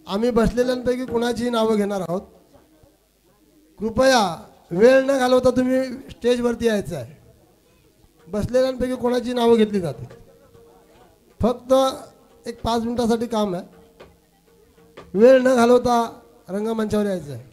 आम्ही बसलेल्यांपैकी कुणाची नावं घेणार आहोत. कृपया वेळ न घालवता तुम्ही स्टेजवरती यायचं आहे. बसलेल्यांपैकी कोणाची नावं घेतली जाते. फक्त एक 5 मिनिटासाठी काम आहे. वेळ न घालवता रंगमंचावर यायचं आहे.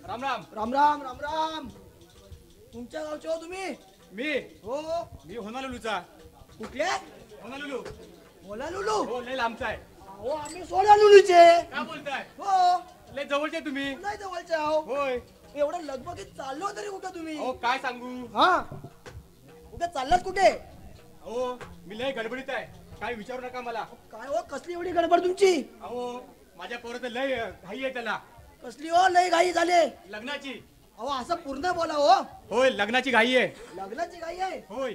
राम राम राम राम राम राम. तुमच्या गावचे हो तुम्ही? मी हो. मी होनालुलूचा. कुठले? होनालुलू. बोला लुलू. हो लय लांबचा आहे. हो आम्ही सोडा लुलूचे. काय बोलताय? हो लय जवळचे तुम्ही. नाही जवळचे आहो. होय. एवढं लगबगीत चाललो तरी कुठं तुम्ही? हो काय सांगू. हा कुठे चाललात कुठे? हो मी लय गडबडीत आहे. काय विचारू नका मला. काय हो कसली एवढी गडबड तुमची? अहो माझ्या पोराचं लय घाई आहे त्याला. कसली हो लय घाई झाले? लग्नाची. अहो असं पूर्ण बोला हो. होय लग्नाची घाई आहे. लग्नाची घाई आहे? होय.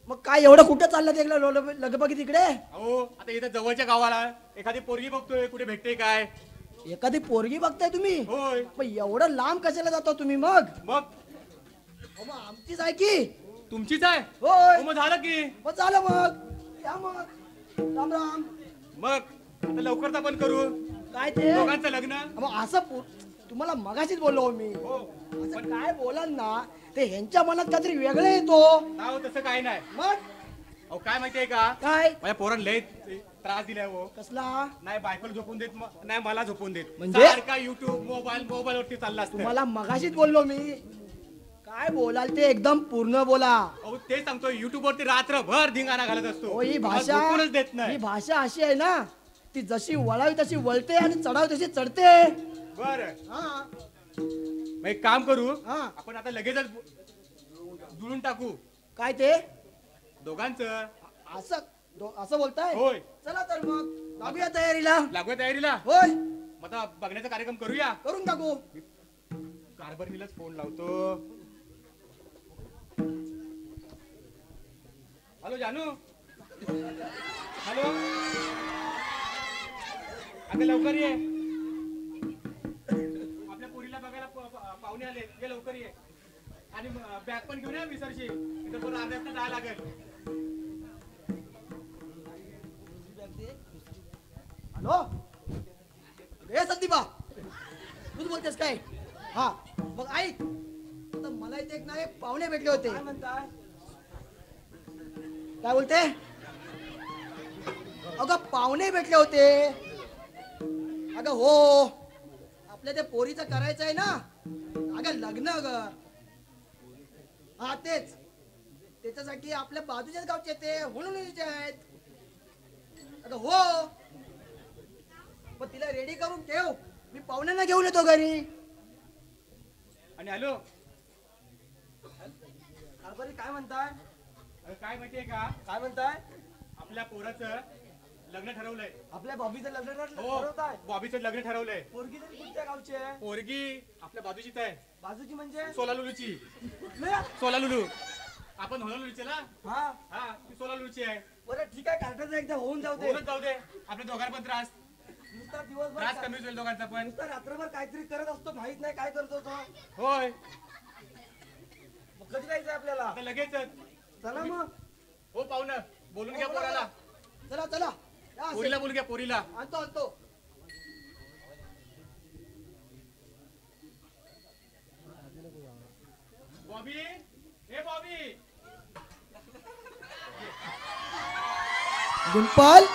मग काय एवढं कुठं चाललं एकला लगबगीत इकडे? अहो आता इथं जवळच्या गावाला एखादी पोरगी बघतोय कुठे भेटते काय. एखादी पोरगी बघताय तुम्ही? होय. मग एवढं लांब कशाला जाता तुम्ही मग? मग मग आमचीच आहे की? तुमचीच आहे. होय. हो, मग झालं की. मग झालं मग या मग. राम राम. मग आता लवकरच आपण करू. काय ते? दोघांचं लग्न. मग असं तुम्हाला मगाशीच बोललो हो मी. हो असं काय बोलाल ना ते ह्यांच्या मनात काहीतरी वेगळं येतो. नाव तसं काय नाही. मग अहो काय माहितीये का. काय? माझ्या पोरांना लय त्रास दिलाय हो. कसला? नाही बायकोला झोपून देत नाही मला झोपून देत. म्हणजे? सारखा युट्यूब मोबाईल वरती चालला असतो. तुम्हाला मगाशीच बोललो मी. काय बोलाल ते एकदम पूर्ण बोला. अहो ते सांगतो युट्यूब वरती रात्रभर धिंगाणा घालत असतो. हो ही मला भाषा झोपूनच देत ही नाही. भाषा अशी आहे ना ती जशी वळावी तशी वळते आणि चढावी तशी चढते. बर हा मग एक काम करू. हा. आपण आता लगेचच जुळून टाकू काय ते? दोघांचं. असं बोलताय? होय. चला तर मग लागूया तयारीला. लागूया तयारीला. होय मग आता बघण्याचा कार्यक्रम करूया. करून टाकू. कारभारीलाच फोन लावतो. हॅलो जानू. हॅलो अगं लवकर ये. आपल्या पोरीला बघायला पाहुणे आले. ये लवकर ये. आणि बॅग पण घेऊन या विसरशी. इथं पण अर्ध्यात जायला लागेल. हॅलो हे संदीपा तूच बोलतेस काय? हा मग ऐक आता मला इथे एक ना एक पाहुणे भेटले होते. काय म्हणताय? काय बोलते? अगं पाहुणे भेटले होते. अगं हो आपल्या त्या पोरीचं करायचं आहे ना. अगं लग्न अगं. हा तेच त्याच्यासाठी आपल्या बाजूच्याच गावचे ते म्हणून आहेत. अगं हो मग तिला रेडी करून ठेव. मी पाहुण्यांना घेऊन येतो घरी. आणि हॅलो कारभारी काय म्हणताय? काय माहितीये का. काय म्हणताय? आपल्या पोराचं लग्न ठरवलंय. आपल्या बॉबीचं लग्न हो बॉबीचं लग्न ठरवलंय. पोरगी तरी कुठच्या गावची आहे? पोरगी आपल्या बाजूचीच आहे. बाजूची म्हणजे? सोलालुलूची. कुठल्या? सोलालुलू. आपण होलालुलूचे ना. हा हा ती सोलालुलूची आहे. बरं ठीक आहे कार्टाचं एकदा होऊन जाऊ दे. होऊनच जाऊ दे. आपल्या दोघांना पण त्रास नुसता दिवसभर त्रास कमी होईल दोघांचा पण. नुसता रात्रभर काहीतरी करत असतो माहित नाही काय करतो तो. होय मग कधी जायचं आपल्याला? आता लगेचच. चला मग. हो पाहुणं बोलून घ्या पोराला. चला चला या असे. पोरीला बोलून घ्या पोरीला. आणतो आणतो. बॉबी हे बॉबी. डिंपल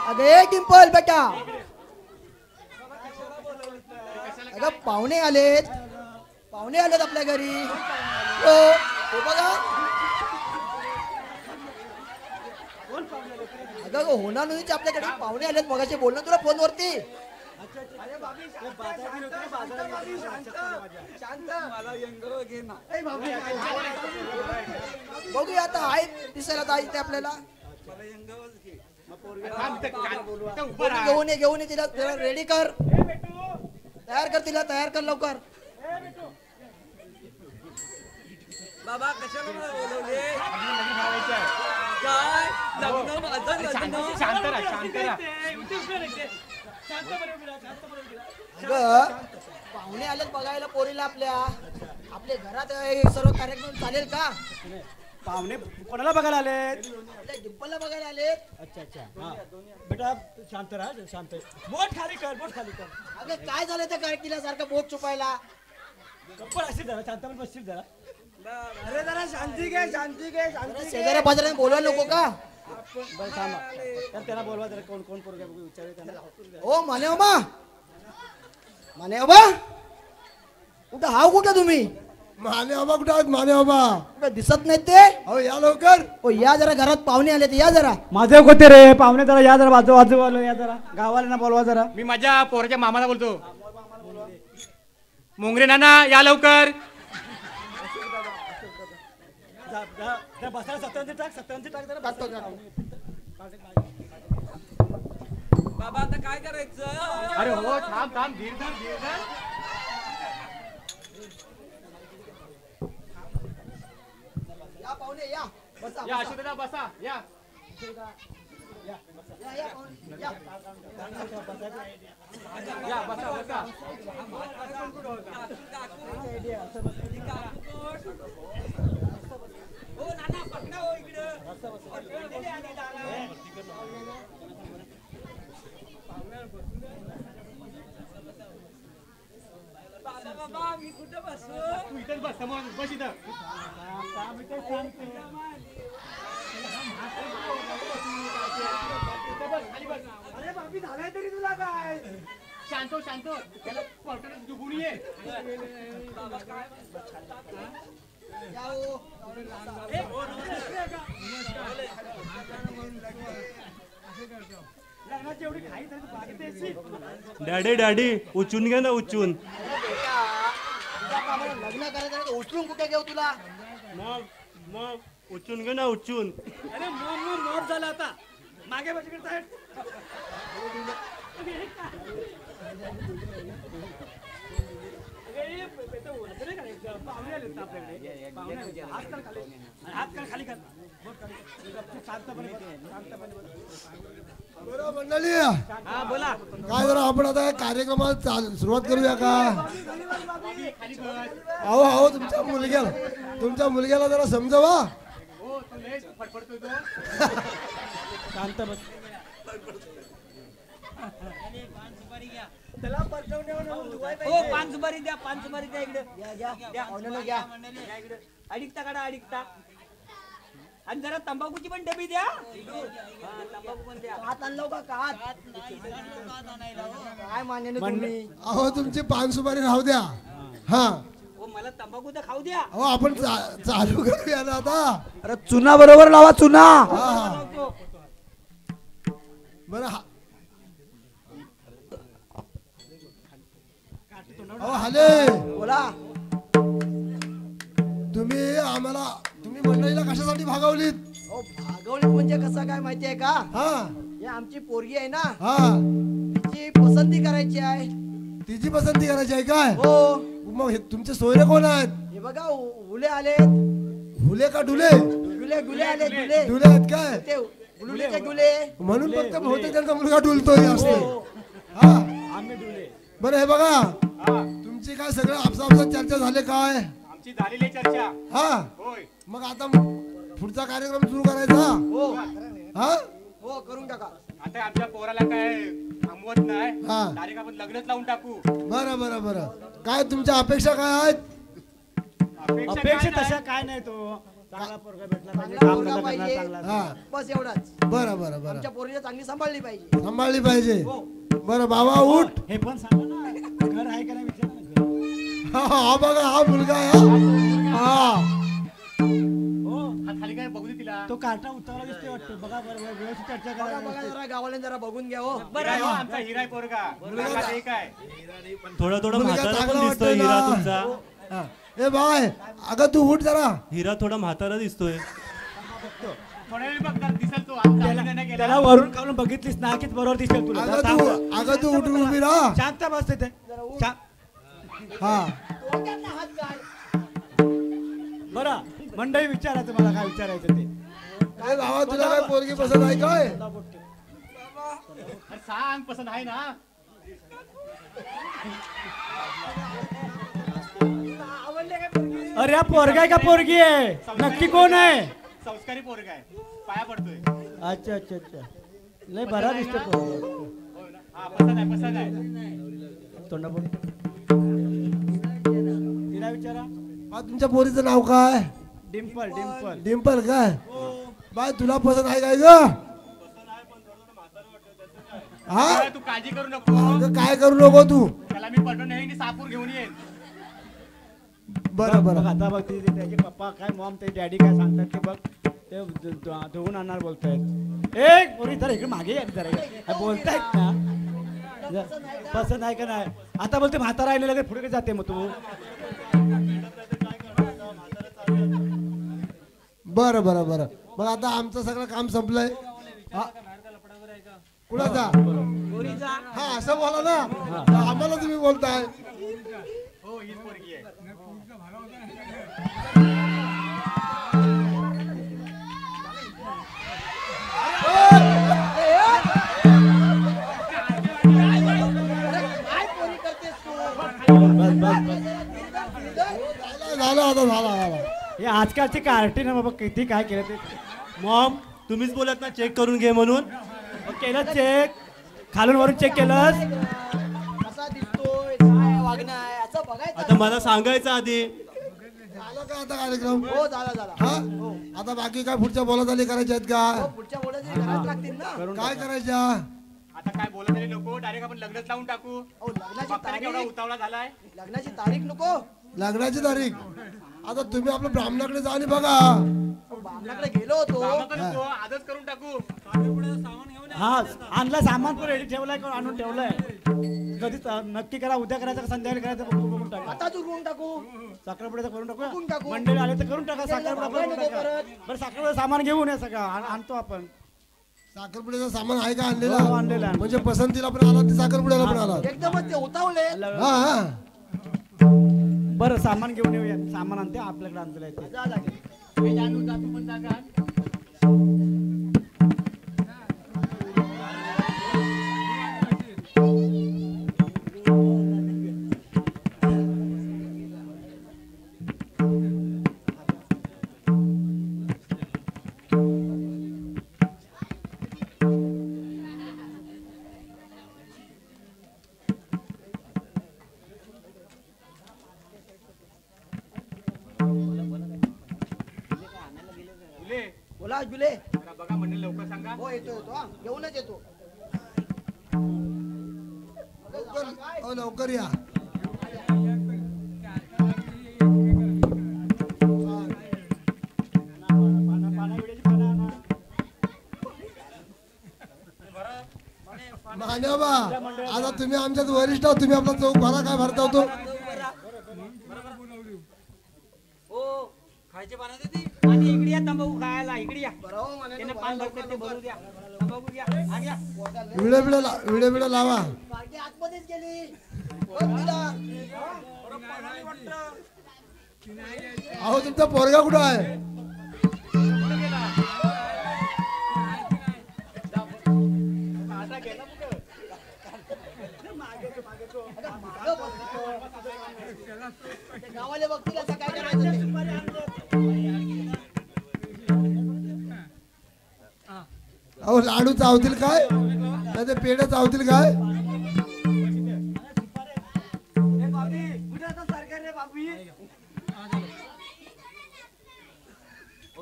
अगे डिंपल बेटा. अगं पाहुणे आलेत. पाहुणे आलेत आपल्या घरी. हो हो बघा. अगं होणार नाही आपल्याकडे पाहुणे आलेत. मगाशी बोलणं तुला फोनवरती. बघूया आता आहे दिसायला जायचं आपल्याला. घेऊन ये तिला रेडी कर. तयार कर तिला, तयार कर लवकर. बाबा कशाला मला बोलवले? काय लग्न माझं लग्न. शांत राहा शांत राहा. अगं पाहुणे आलेत बघायला पोरीला आपल्या. आपल्या घरात हे सर्व कार्यक्रम चालेल का? पाहुणे कोणाला बघायला आले? आपल्या डिंपलला बघायला आलेत. अच्छा अच्छा हा बेटा शांत राहा शांत. बोट खाली कर, बोट खाली कर. अगं काय झालं त्या गायकीला सारखं बोट चुपायला? गप्पा असेल जरा, शांत पण बसशील जरा. अरे जरा शांती घे, शांती घे, शांती घे. शेजाऱ्या पाजाऱ्याने बोलवायला नको का? बरं थांबा. तर त्याला बोलवा जरा, कोण कोण पोरगा विचारू त्यांना. ओ माने ओबा, माने ओबा कुठं हाव कुठं तुम्ही? माने बाबा कुठे आहेत माने बाबा? कुठं दिसत नाहीत ते. अहो या लवकर. ओ या जरा, घरात पाहुणे आले ते या जरा. माझे होते रे पाहुणे, जरा या जरा, बाजू बाजू या जरा, गावाला बोलवा जरा. मी माझ्या पोराच्या मामाला बोलतो. मोंगरे नाना या लवकर. बसायला सत्तरांची टाक, सत्तरांची टाक जरा. बाबा आता काय करायचं? अरे हो थांब थांब धीर धर धीर धर. या पाहुणे या, बसा या बसा. अशोकदा बसा या. या या पाहुणे या. या बसा बसा. हो नाना पटना हो इकडं. बाबा बाबा मी कुठं बसू? तू इथेच बस समोर बस इथं. अरे बाबी झालाय तरी तुला काय? शांत हो, शांत हो. त्याला पटकन दुखून ये. या ओ. लग्नाची एवढी घाई झाली, बाकी तेच. डॅडी डॅडी उचून घे ना उचून. तुझ्या कामाला लग्न करायचं नाही तर उचलून कुठे घेऊ तुला? मग मग उचून घे ना उचून. अरे मोर झाला आता. मागे बसकडे साहेब. पाहुणे आले आपल्याकडे. पाहुणे आले. हात कर खाली, हात कर खाली कर. बोट खाली. शांतपणे बस, शांतपणे बस. बरं मंडळी, हा बोला. काय जरा आपण आता कार्यक्रमात सुरुवात करूया का? खाली बस. अहो अहो तुमच्या मुलग्याला जरा समजवा. हो तू लय फडफडतोय तो. शांत बस. त्याला परतवण्यावर हो पान सुपारी द्या, पान सुपारी द्या इकडे. घ्या घ्या घ्या पाहुण्याला घ्या. द्या इकडे. अडीकता काढा अडीकता. आणि जरा तंबाखूची पण डबी द्या. हा, तंबाखू पण द्या. कात आणलो का कात? काय मान्य नाही तुम्ही? अहो तुमची पान सुपारी राहू द्या. हा हो मला तंबाखू तर खाऊ द्या. अहो आपण चालू करूया ना आता. अरे चुना बरोबर लावा चुना. हा हा बरं अहो हाले, बोला. तुम्ही मंडळीला कशासाठी भागवलीत? हो भागवलीत म्हणजे कसं काय माहितीये का? हा हे आमची पोरगी आहे ना, हा तिची पसंती करायची आहे. तिची पसंती करायची आहे काय? हो मग हे तुमचे सोयरे कोण आहेत? हे बघा हुले आलेत. हुले का डुले? डुले डुले आले डुले. डुले आहेत काय? ते हुलुलीचे डुले. म्हणून फक्त बहुतेक त्यांचा मुलगा डुलतोय असते. हो. हा आम्ही डुले. बरं हे बघा, हा तुमची काय सगळं आपसापसात चर्चा झाले काय? आमची झालेली आहे चर्चा. हा होय मग आता पुढचा कार्यक्रम सुरू करायचा. हो हा हो करून टाका. आता आमच्या पोराला काय थांबवत नाही. हा. डायरेक्ट आपण लग्नच लावून टाकू. बरं बरं बरं. काय तुमच्या अपेक्षा काय आहेत? अपेक्षा काय तशा नाही. काय नाही तो. चांगला पोरगा भेटला पाहिजे, चांगला काम पोरगा धंदा करणारा पाहिजे. चांगला. हा बस एवढाच. बरं बरं बरं. आमच्या पोरीला चांगली सांभाळली पाहिजे. सांभाळली पाहिजे. हो. बरं बाबा उठ. हे पण सांगा ना, घर आहे का नाही विचार ना घर. हा बघा हा मुलगा आहे हा. हा हो हात खाली काय बघू दे तिला. तो कार्टा उतावळा दिसतोय वाटतं. बघा बरं व्यवस्थित चर्चा बघा करा. बघा जरा गावाला जरा बघून घ्या. हो हिरा आहे हो, आमचा हिराय पोरगा. मुलगा एक आहे. थोडा थोडा मुलगा म्हातारा चांगला पण दिसतोय वाटतोय हिरा ना. तुमचा. हा. ए बाय अगं तू उठ जरा. हिरा थोडा म्हातारा दिसतोय. थोड्या वेळ बघ जरा दिसेल तो. आमचा लग्न नाही त्याला गेला. वरून खालून बघितलीस ना की बरोबर दिसेल तुला. जरा थांब जरा. अगं तू उठून उभी राहा. शांत बस तिथे. हा डोक्यातला हात काय बरं मंडळी विचारायचं मला काय विचारायचं ते काय भावा तुला काय पोरगी पसंत आहे काय अरे सांग पसंत आहे ना. अरे हा पोरगा आहे का पोरगी आहे नक्की कोण आहे संस्कारी पोरगा आहे, पाया पडतोय. अच्छा अच्छा अच्छा लय बरा दिसतो पोरगा. हो ना? हा पसंत आहे, पसंत आहे. तोंडा बोल तिला विचारा बा तुमच्या पोरीचं नाव काय डिम्पल डिम्पल डिम्पल काय बाय तुला पसंत आहे काय ग हा अरे तू काळजी करू नको, अगं, काय करू नको तू त्याला मी पटवून नाही सापूर घेऊन येईन. बरं बरं बघ आता बघ त्याचे पप्पा काय मॉम ते डॅडी काय सांगतात ते बघ ते धुवून आणणार बोलतायत ए पोरी जरा इकडे मागे या जरा काय बोलतायत ना पसंत आहे का नाही आता बोलते म्हातारा राहिलेलं काय पुढे जाते मग तू बरं बरं बरं मग आता आमचं सगळं काम संपलंय हा. कुणाचा हा असं बोला ना आम्हाला तुम्ही बोलताय हो हीच पोरगी आहे. काय पोरी करतेस तू झालं आता झाला हे आजकालचे कार्टी ना बाबा किती काय केलं ते मॉम तुम्हीच बोलत ना चेक करून घे म्हणून. मग केलं चेक खालून वरून चेक केलंस कसा दिसतोय काय वागणं आहे असं बघायचं. आता मला सांगायचं आधी. झालं का आता कार्यक्रम हो झाला झाला हा आता बाकी काय पुढच्या बोलाचाली करायच्या आहेत हो, का पुढच्या बोलायचे घरात लागतील ना. काय करायच्या आता काय बोलत तरी नको, डायरेक्ट आपण लग्नच लावून टाकू. हो लग्नाची बापाने केवढा तारीख उतावळा झालाय. लग्नाची तारीख नको लग्नाची तारीख आता तुम्ही आपल्या ब्राह्मणाकडे जा आणि बघा बामणाकडे गेलो होतो कामं नको, आजच करून टाकू. हा आणला सामान पण रेडी ठेवलाय का आणून ठेवलंय कधी नक्की करा उद्या करायचं का संध्याकाळी करायचं बघून टाका आता चुकवून टाकू साखरपुड्याचं करून करून टाकू टाकू. मंडळी आले तर करून टाका साखरपुडा बघायला करून नको टाका परत. बरं साखरपुडा सामान घेऊन या सगळं आणतो आपण साखरपुड्याचं सामान आहे का हो, आणलेलं आणलेला आहे. म्हणजे पसंतीला पण आला ते साखरपुड्याला पण आला एकदमच ते उतावले हा हा बरं सामान घेऊन येऊया सामान आणते आपल्याकडे आणलेलं आहे ते. जा लागेल. हे जाणून जा तू पण जागा. जुले, बोला जुले जरा बघा मंडळ लवकर सांगा. हो येतो येतो हा घेऊनच येतो लवकर या मान्यबा आता तुम्ही आमच्यात वरिष्ठ आहोत, तुम्ही आपला चौक भरा काय भरता होतो आणि इकडे या तंबाखू खायला इकडे या बरं हो, मनाने त्याने बोलायला पान भरते ते लवकर. भरू द्या तंबाखू घ्या हा घ्या व्हिडिओ लावा पार्टी आतमध्येच गेली बघ तिला. अहो तुमचा पोरगा कुठं आहे आता गेला कुठं? मागं बघतो. ते गावाले बघतील आता काय करायचं ते. अहो लाडू चावतील काय नाही ते पेढे चावतील काय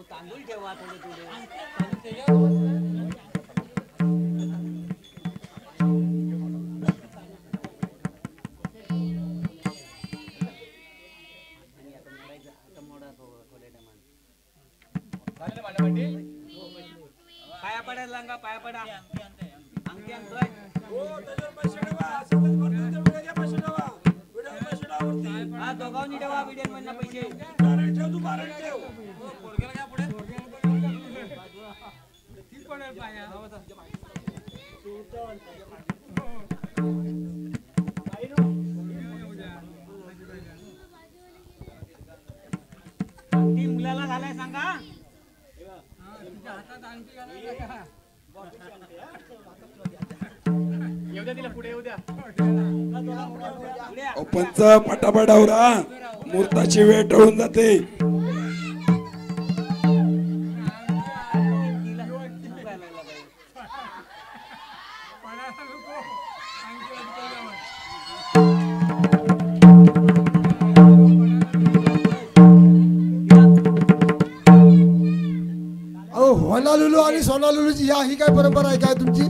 तांदूळ ठेवा थोडे थोडे झालं भांडा भांडी? पाया पडा लांगा पाया पडा अंगठी आणतोय हा दोघांनी ठेवा विडियन मधनं पैसे ती मुलाला घालाय सांगा. येऊ द्या तिला पुढे येऊ द्या. उड्या. पंच पटापट आवरा, मुहूर्ताची वेळ टळून जाते. अहो होनालुलू आणि सोनालुलूची ही काय परंपरा आहे काय तुमची?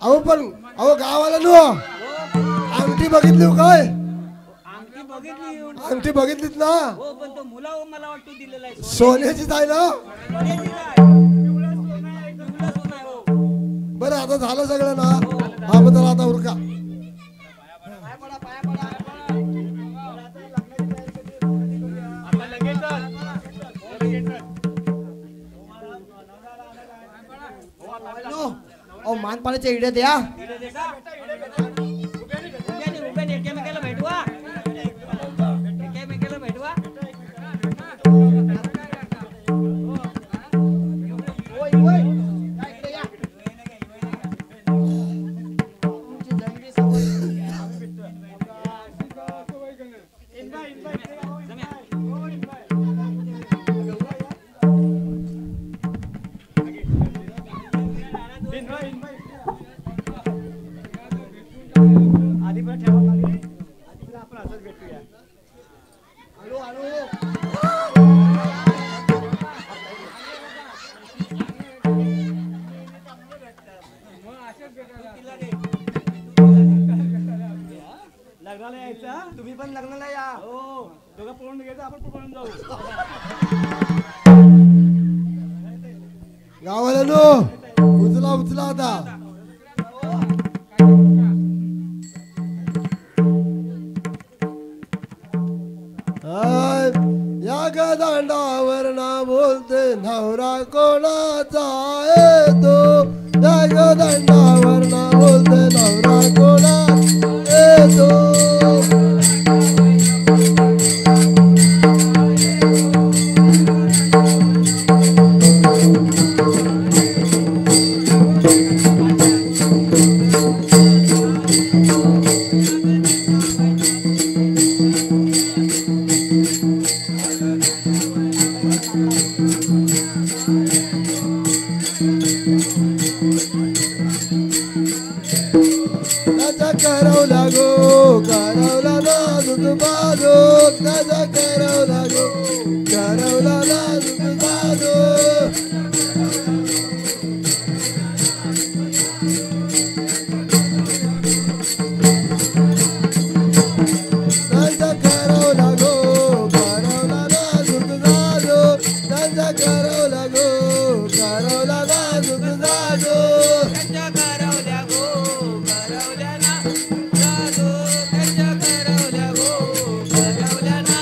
अहो पण अहो गावाला नो अंगठी बघितली हो काय? अंगठी बघितली येऊन. अंगठी बघितलीत ना? हो पण तो मुला मला वाटतो दिलेला आहे. सोन्याचीच आहे ना? सोन्याची आहे. पिवळं सोनं आहे, हो. बरं आता झालं सगळं ना? हा मग चला आता उरका. आता लगेचच. अहो मानपाण्याच्या इड्या द्या. इकडे दे का? उभ्याने एकमेकाला भेटवा. एकमेकाला भेटवा. होय होय या इकडे या. तुमची जंगली सवय. आधी पण ठेवा लागेल. आधी आपण असंच भेटूया. हळू हळू. लग्नाला यायचं. तुम्ही पण लग्नाला या. हो दोघं पळून घ्यायचं, आपण पळून जाऊ. गावाला नो उचला उचला आता. हाय, या गदांडावर ना बोलते नवरा कोणाचा येतो. या गदांडावर ना बोलते नवरा कोणाचा येतो. त्याचा करवला गो करवला नाजूक बाजूक. त्याचा करवला गो करवला नाजूक बाजूक. त्यांचा करवला गो करवला नाजूक बाजूक. त्यांचा करवला गो करवला नाजूक बाजूक. त्यांच्या करवल्या गो करवल्या ना जादू. त्यांच्या करवल्या गो करवल्या ना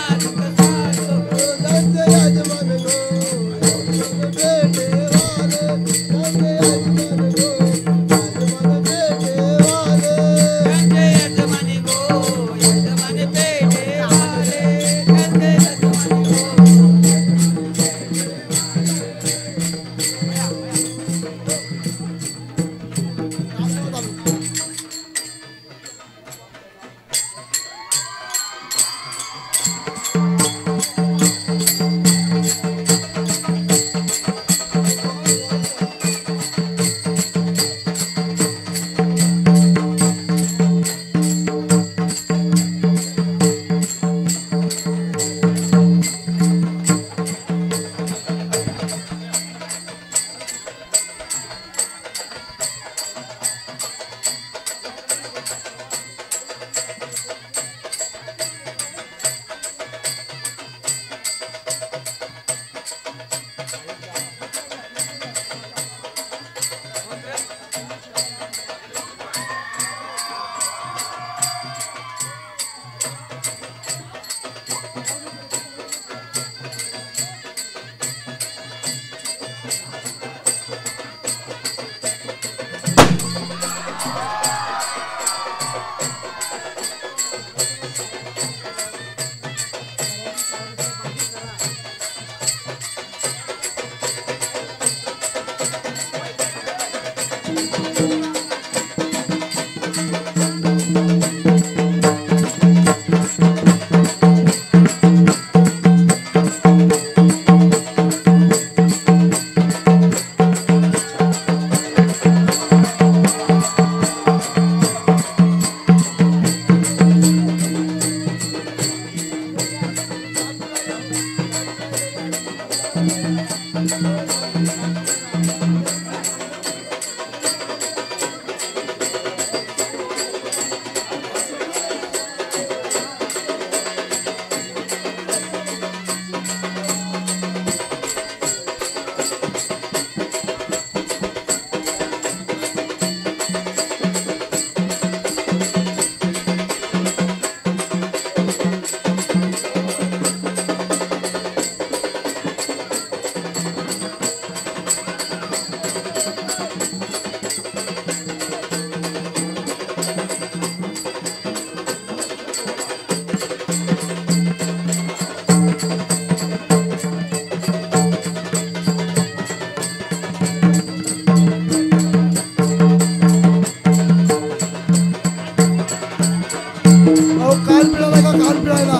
पिळायला.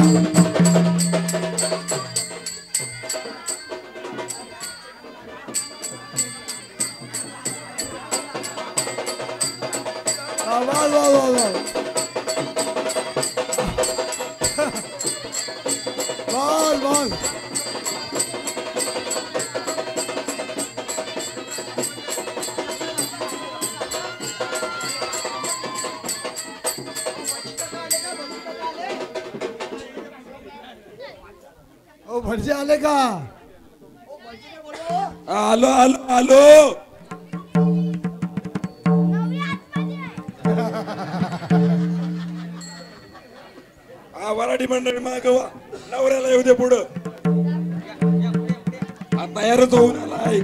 वा वा वा वा. Ball ball. ओ भटजी आले का? आलो आलो आलो. वराडी मंडळी मागवा, नवऱ्याला येऊ दे पुढं. तयारच होऊन आलाय.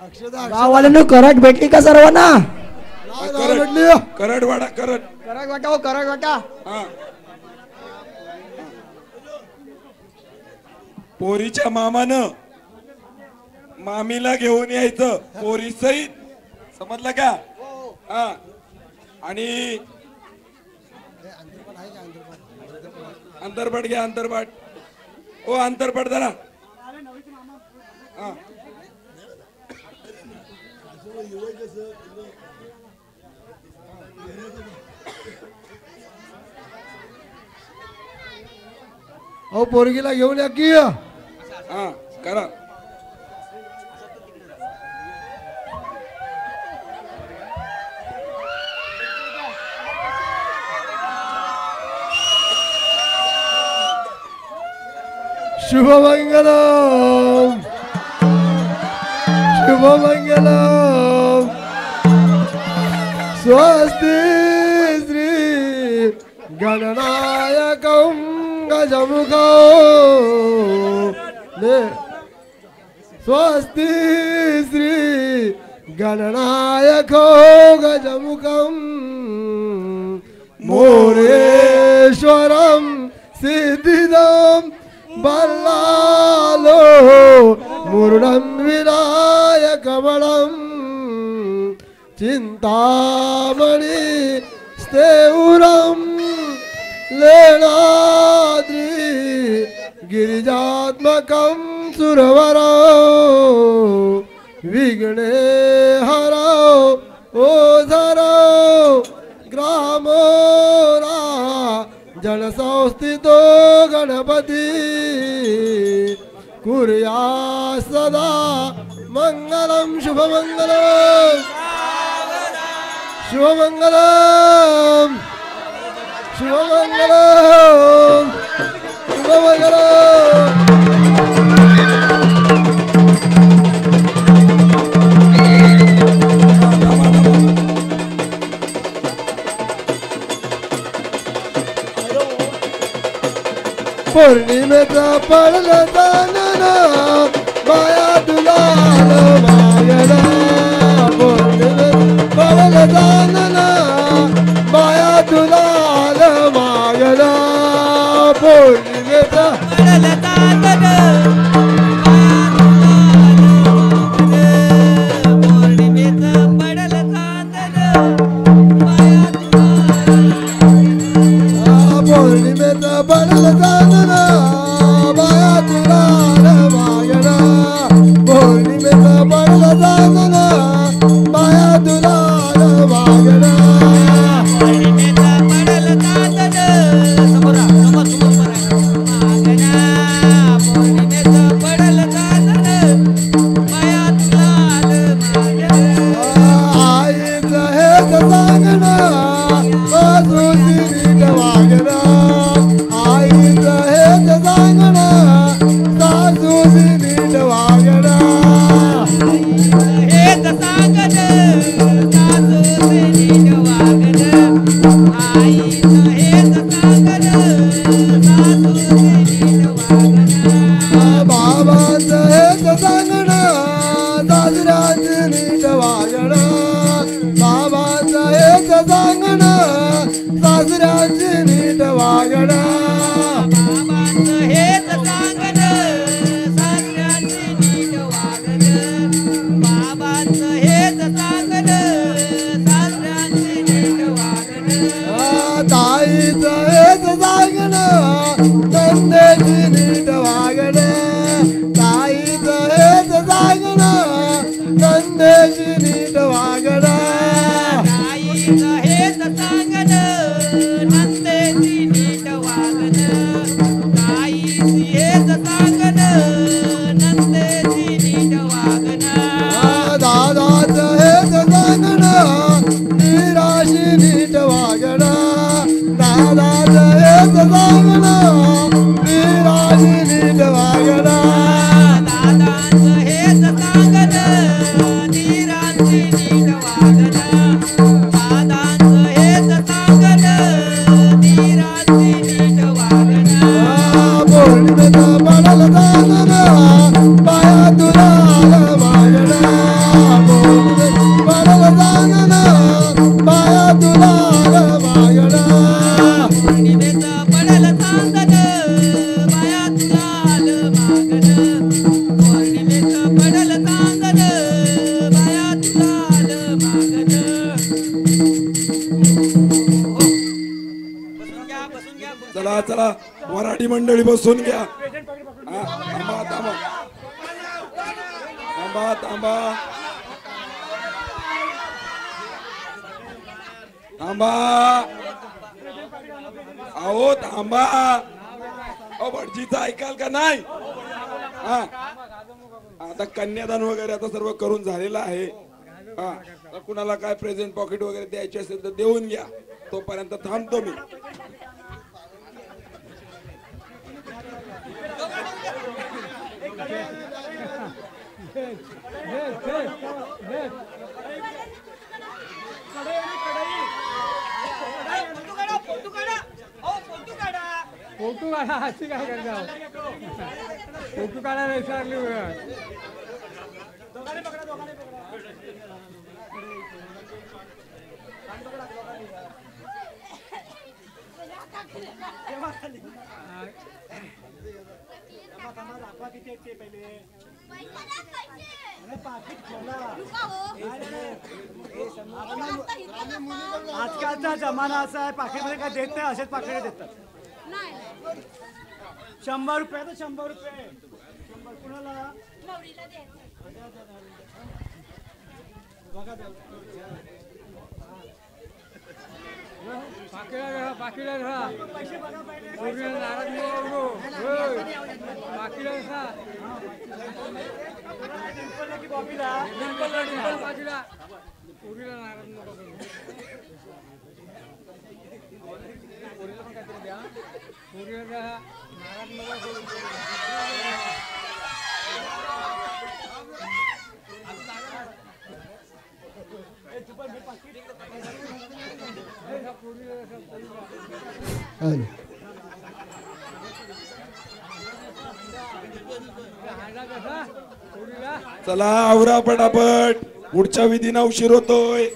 अक्षदा गाववाल्यांना कराट भेटली का सर्वांना? भेटली. करड वाडा करड. कराट वाटा हो, कराट वाटा. हा. पोरीच्या मामानं मामीला घेऊन यायचं पोरी सहित, समजलं का? हा. आणि अंतरपट घ्या, अंतरपट. ओ अंतरपट जरा. हा. अहो पोरगीला घेऊन या की. हा करा. शुभमंगलम शुभमंगलम. स्वस्ति श्री गणनायकं गजमुखो. स्वस्ति श्री गणनायको गजमुखं मोरेश्वरं सिद्धिदं बल्लालो मुरुडं विनायकमलं चिंतामणि स्तेउरं लेणाद्रि गिरिजात्मकं सुरवरो विघ्ने हरो ओझरो ग्रामोरा जनसंस्थितो गणपती कुर्या सदा मंगलम शुभमंगलम शुभमंगलम शुभमंगलम शुभमंगलम. पौर्णिमेचा पडलं चांदण बाया तुला मागला. पौर्णिमेत पडलं चांदण बाया तुला मागला. पौर्णिमेचा पडलं चांदण पौर्णिमेचं पडलं चांदण पौर्णिमेचा पडलं चांदण बाया तुला मागला. पौर्णिमेचा पडलं चांदण बाया तुला मागला. पौर्णिमेचं पडलं चांदण समोर समोर समोर मागणा. पौर्णिमेचं पडलं चांदण माया तुला मागणा. आईचं हेच सांगणं वाजूची नीट वागणं. आईचं हेच सांगणं सासूची नीट वागणं. हेच सांगण सासूचे नीट वागणं. आईचं हेच सांगण सासूचे नीट वागणं. बाबाचं हेच सांगणं सासऱ्याची नीट वागणं. बाबाचं हेच सांगणं सासऱ्याची नीट वागणं. बाबांचं हेच सांगण सासऱ्याची नीट वागणं. बाबांचं हेच सांगण सासऱ्याची नीट वागणं. ताई पोरीचं हेच सांगन नंदेची नीट वागन ताईची हेच सांगन नंदेची नीट वागन दादाच हेच सांगणं निराशी नीट वागणं दादाच हेच सांगणं निराशी नीट वागणं दादांचं हेच सांगन निराशी नीट वागन दादांचं हेच सांगन निराशी नीट वागन पौर्णिमेचं पडल सांगणं बाया तुला आलं वागणं पौर्णिमेचं पडल सांगणं बाया तुला आलं वागणं पौर्णिमेचं पडल सांगन बाया तुला आलं मागन पौर्णिमेचं पडल सांगन बाया तुला आलं मागन बसून घ्या चला चला वराठी मंडळी बसून घ्या हा, थांबा थांबा थांबा थांबा थांबा अहो थांबा अहो भटजीचं ऐकाल का नाही हा आता कन्यादान वगैरे आता सर्व करून झालेलं आहे हा तर कुणाला काय प्रेझेंट पॉकेट वगैरे द्यायचे असेल तर देऊन घ्या तोपर्यंत थांबतो मी फोटो काढा अशी काय करता फोटो काढायला विचारली आजकालचा जमाना असा आहे पाकिटमध्ये काय देत नाही असेच पाकिट देतात 100 रुपये तर 100 रुपये 100 कुणाला बाकीला राहा पूर्ण नाराज नको बाकीला राहा बाकीला पूर्वीला नाराज नको पोरीला पण काहीतरी द्या पोरीला राहा नाराज नको चला आवरा पटापट पुढच्या विधीना उशीर होतोय